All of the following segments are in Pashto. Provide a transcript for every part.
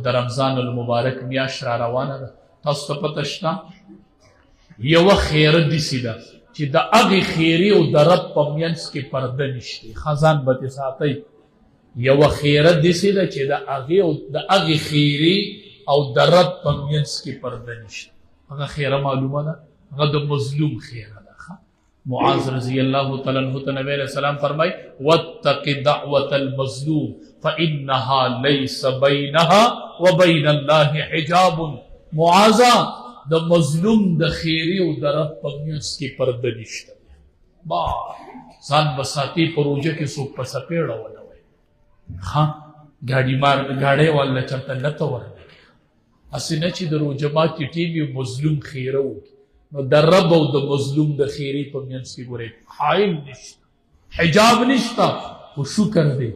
د رمضان المبارک میاشت را روانه ده. تاسو ته پته شته یوه خیره داسې ده چې د هغې خیرې او د رب په منځ کې پرده نشته. خزان به ترې ساتئ. یوه خیره داسې ده چې د هغې خیرې او د رب په منځ کې پرده نشته. هغه خیره معلومه ده، هغه د مظلوم خیره ده. معاذ رضی اللہ تعالی عنہ ته نبی علیہ السلام فرمائی واتق دعوة المظلوم فإنها ليس بينها وبين الله حجاب. معاذا د مظلوم د خیری او د رب په منځ کې پرده نشته. با ځان بساتی په روژه کې څوک په سپېړه ولوي. ها ګاډۍ والا چرته لته ورنه هسې نه چې د روژه ماتې ټیم یو مظلوم خیره وکړي. نو د رب او د مظلوم د خیرې په منځ کې ګورئ حایل نشته، حجاب نشته. خو شکر دی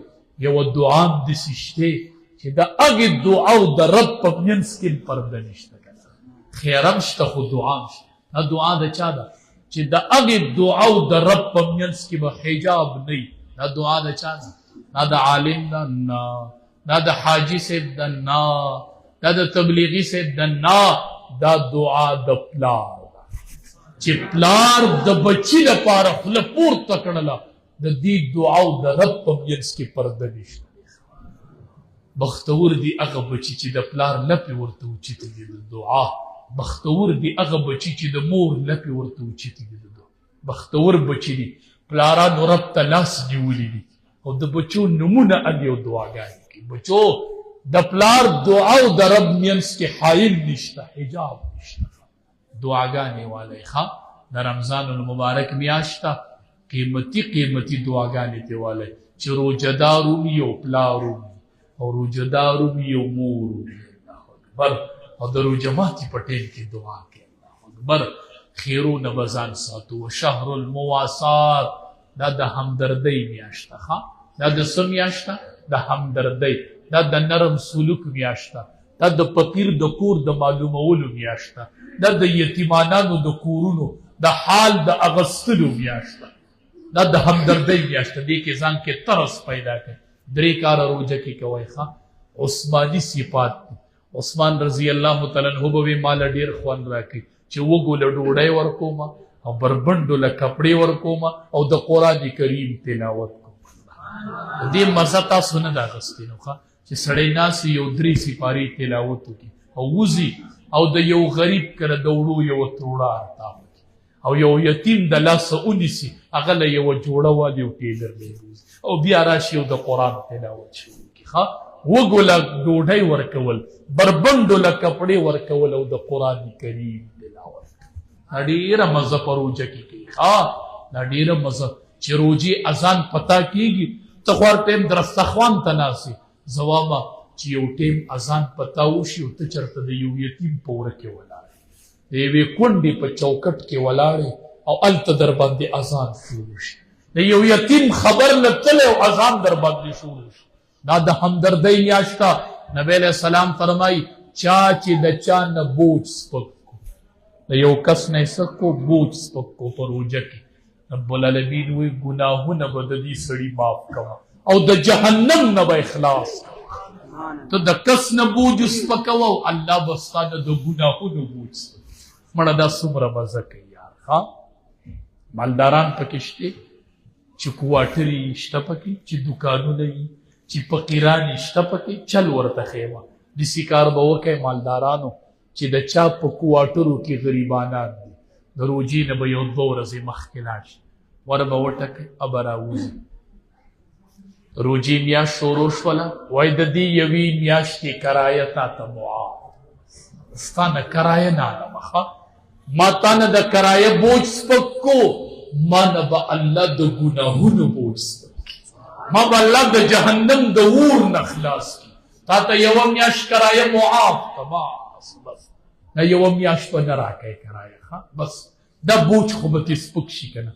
یوه دعا هم داسې شته چې د هغې دعا او د رب په منځ کې پرده نشته. خیر هم شته خو دعا هم شته. دا دعا د چا ده چې د هغې دعا او د رب په منځ کې به حجاب نه وي. دا دعا د چا ده؟ دا د عالم ده نه، دا د حاجي صاحب ده نه، دا د تبلیغي صاحب ده نه. دا دعا د پلار چې پلار د بچي لپاره خوله پورته کړله، د دې دعا او د رب په منځ کې پرده نشته. بختور دی هغه بچي چې د پلار لپې ورته اوچتې دي د دعا. بختور دی هغه بچي چې د مور لپې ورته اوچتې دي د دعا. بختور بچي دي پلارانو رب ته لاس نیولي دي او د بچو نمونه هغې او دعاګانې کوي. بچو د پلار دعا او د رب منځ کې حایل نشته، حجاب نشته. دعاګانې والی ښه د رمضان المبارک میاشت ته قیمتي دعاګانې ته والی چې روژهدار وي او پلار وي او روژهدار وي او مور وي. الله اکبر. او د روژه ماتي په ټیم کې دعا کوي. الله اکبر. خیرونه به ځان ساتو. شهر المواسات دا د همدردۍ میاشت ده. ښه دا د څه میاشت ده؟ د همدردۍ. دا د نرم سلوک میاشت ده. دا د فقیر د کور د معلومولو میاشت ده. دا د یتیمانانو د کورونو د حال د اغستلو میاشت ده. دا د همدردۍ میاشت ده. دې کې ځان کې ترس پیدا کړي. 3 کاله روژه کې کوئ. ښه عثماني صفات دي. عثمان رضی الله تعالی عنہ به وي ماله ډېر خوند راکړي چې وږو له ډوډۍ ورکوم او بربنډو له کپړې ورکوم او د قرآن کریم تلاوت کوم. دې مزه تاسو نه ده اخیستې نو ښه چې سړی ناست یو 3 سپارې تلاوت وکړي او وځي او د یو غریب کره د وړو یوه توړه ارتاف وکړي او یو یتیم د لاسه ونیسي هغه له یوه جوړه والي او ټیلر له او بیا راشي او د قرآن تلاوت شروع وکړي. ښه وږو له ډوډۍ ورکول، بربنډو له کپړې ورکول او د قرآن کریم تلاوت. دا ډېره مزه په روژه کې کوي. دا ډېره مزه چې روژې اذان پتا کېږي ته خو هر ټایم درستخوان ته ناست یې. زه وایم چې یو ټیم اذان پتا وشي او ته چېرته د یو یتیم په وره کې ولاړې، د یوې کونډې په چوکټ کې ولاړې او هلته در باندې اذان شروع شي. د یو یتیم خبر نه تللی او اذان در باندې شروع شي. دا د همدردۍ میاشت ده. نبی علیہ السلام فرمایي چا چې د چا نه بوج سپک کو، د یو کس نه یې څه کو بوج سپک کو په روژه کې، رب العالمین وایي ګناهونه به د دې سړي معاف کوه او د جهنم نه به اخلاص کوه. ته د کس نه بوج سپکوه او الله به ستا نه د ګناهونو بوج سپک. مړه دا څومره مزه کوي یار. ښه مالداران پکې شته چې کوارټرې شته پکې، چې دوکانونه وي، چې فقیران شته پکې. چل ورته خیمه داسې کار به وکئ مالدارانو چې د چا په کوارټرو کې غریبانان دي د روژې نه به یو 2 ورځې مخکې لاړ شي ور به وټکئ او به راوځي. روژې میاشت شروع شوله وایي د دې یوې میاشتې کرایه تا ته معاف، ستا نه کرایه نه علمه. ښه ما تا نه د کرایه بوج سپک کو، ما نه به الله د ګناهونو بوج سپک، ما به الله د جهنم د اور نه خلاص کړي. تا ته یوه میاشت کرایه معاف که بس نه یوه میاشت به نه راکئ کرایه. ښه بس دا بوج خو به ترې سپک شي که نه.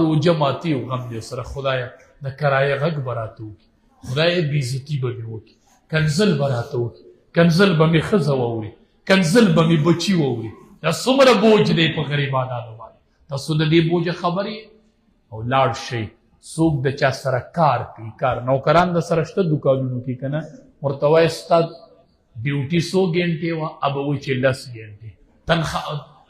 روژه ماتې او غم دې سره خدایه د کرایه غږ به راته وکړي، خدایه بېعزتي به مې وکړي، کنزل به راته وکړي، کنزل به مې ښځه واوري، کنزل به مې بچي واوري. دا څومره بوج دی په غریبانانو باندې. تاسو د دې بوجه خبر یې او لاړ شئ. څوک د چا سره کار کوي، کار نوکران د سره شته دوکانونو کې که نه، ورته وایي ستا ډیوټي 100 غنټې وه اب وایي چې 10 غنټې تنخوا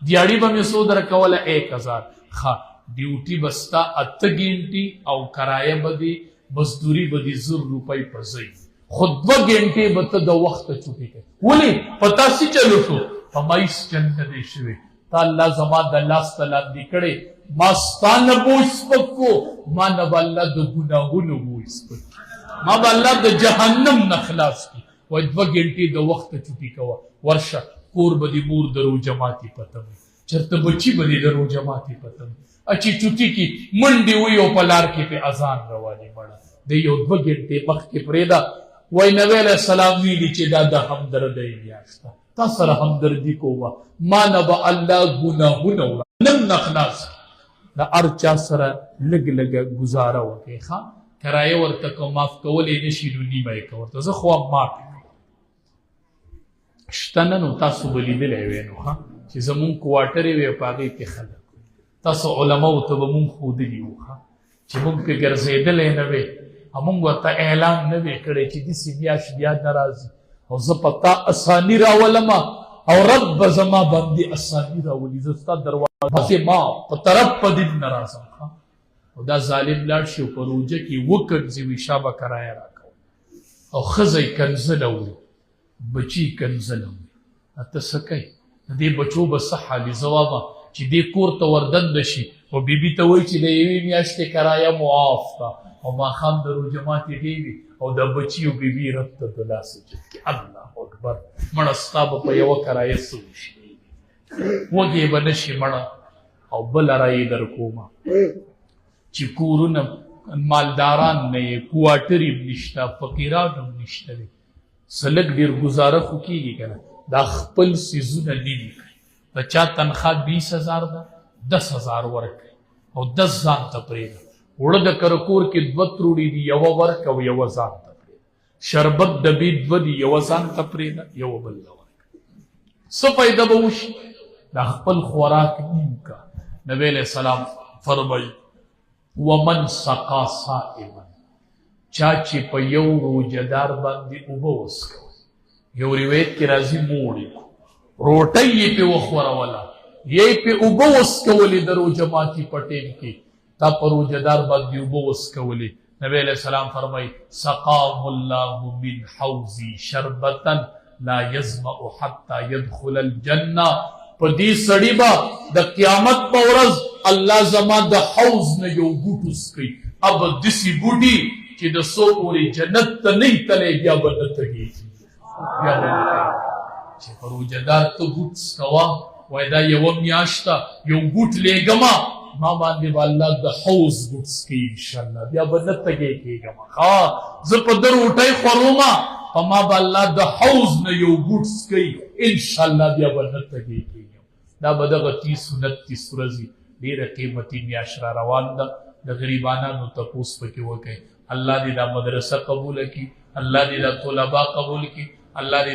دیاړي به مې 100 درکوله 1000 ښه ډیوټي به ستا 8 غنټې او کرایه به دې مزدوري به دې 1000 روپۍ په ځای خو 2 غنټې به ته د وخته چوپې کوې ولې په تاسې چلو شو په مایس چل نه دی شوی تا الله زما د لاس ته لاندې کړې ما ستا نه بوج سپک کو ما نه به الله د ګناهونو بوج سپک ما به الله د جهنم نه خلاص کړي وایي 2 غنټې د وخته چوپې کوه ورشه کور به دې مور د روژه ماتې پته وي چېرته بچي به دې د روژه ماتې پته وي چې چوټي کې منډې وي او په لار کې پې اذان روانې مړه د یو 2 غنټې مخکې پرېږده وایي نبی علیه السلام ویلي چې دا د همدردۍ میاشت ده تا سره همدردي کومه ما نه به الله ګناهونه جهنم نه خلاص د هر چا سره لږ لږه ګزاره وکړئ ښه کرایه ورته که معاف کولی نه شي نو نیمه یې که ورته زه خو هم معاف شته نه نو تاسو به لیدلی وی نو ښه چې زمونږ کوارټرې وې په هغې کې خلک تاسو علماو ته به مونږ ښودلي وو ښه چې مونږ پې ګرځېدلی نه وې مونږ ورته اعلان نه وې کړی چې داسې میاشت بیا نه راځي او زه په تا اساني راولمه او رب به زما باندې اساني راولي زه ستا دروازې ما په طرف په دین نه راځم او دا ظالم لاړ شي او په روژه کې وکنځي وي شا به کرایه راکوه او ښځه یې کنځله وړي بچي یې کنځله وړي ته څه کوې د دې بچو به څه حال وي زه وایم چې دې کور ته وردنده شي او بیبي ته وایي چې د یوې میاشتې کرایه معاف کا او ماښام د روژه ماتې ډېوي او د بچي او بیبي رب ته د لاسه چت کړي الله اکبر مړه ستا به په یوه کرایه څه وشي وږې به نه شي مړه او بله رایې در کومه چې کورونه مالداران نه یې کوارټر هم نشته فقیران هم نشته دی څه لږ ډېر ګزاره خو کېږي که نه دا خپل څیزونه نوي کړي د چا تنخوا 20,000 ده 10,000 ورکړي او 10 ځان ته پرېږده اوړه د کرکور کې 2 تروړي دي یوه ورکه او یوه ځان ته پرېږده شربت ډبې 2 دي یوه ځان ته پرېږده یوه بل له ورکړه څه فایده به وشي دا خپل خوراک نیم کا نبی علیه السلام فرمایي ومن سقا صائما چا چې په یو روژهدار باندې اوبه وڅښوي یو روایت کې راځي موړې روټۍ یې پې وخوروله یې پې اوبه وڅښولې د روژه ماتي په ټیم کې تا په روژهدار باندې اوبه وڅښولې نبی علیه السلام فرمایي سقاه الله من حوضي شربتا لا یظمأ حتی یدخل الجنه په دې سړي به د قیامت په ورځ الله زما د حوض نه یو ګوټ وڅکوي اب داسې بوټي چې د څو پورې جنت ته نه یې تللی بیا به نه تږېږي بیا به نه چې په روژهدار ته ګوټ څکوه وایي دا یوه میاشت ده یو ګوټ لېږمه ما باندې به الله د حوض ګوټ څکوي انشاءالله بیا به نه تږی کېږم ښه زه په ده روټۍ خورومه په ما به الله د حوض نه یو ګوټ څکوي انشاءالله بیا به نه تږی کېږم دا به دغه 30-29 ورځې ډېره قیمتي میاشت را روان ده د غریبانانو تپوس پکې وکړئ الله دې دا مدرسه قبوله کړي الله دې دا طلبا قبول کړي الله دې